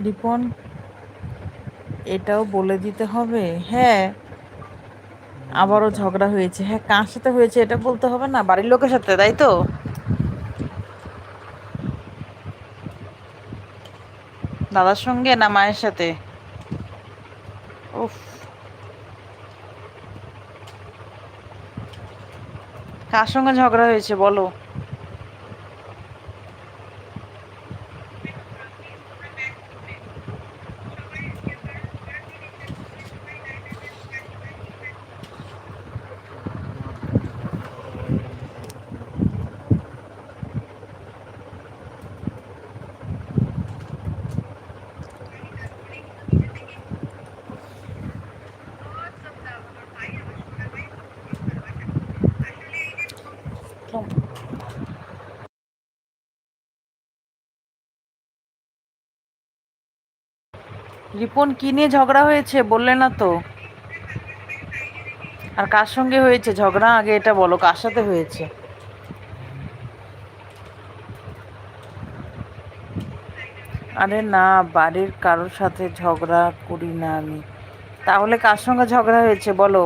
রিপন, এটাও বলে দিতে হবে? হ্যাঁ, আবারও ঝগড়া হয়েছে। হ্যাঁ, কার সাথে হয়েছে এটা বলতে হবে না? বাড়ির লোকের সাথে, তাই তো? দাদার সঙ্গে না মায়ের সাথে? উফ, কার সঙ্গে ঝগড়া হয়েছে বলো? রিপন, কি নিয়ে ঝগড়া হয়েছে বললে না তো? আর কার সঙ্গে হয়েছে ঝগড়া, আগে এটা বলো, কার সাথে হয়েছে? আরে না, বাড়ির কারোর সাথে ঝগড়া করি না আমি। তাহলে কার সঙ্গে ঝগড়া হয়েছে বলো?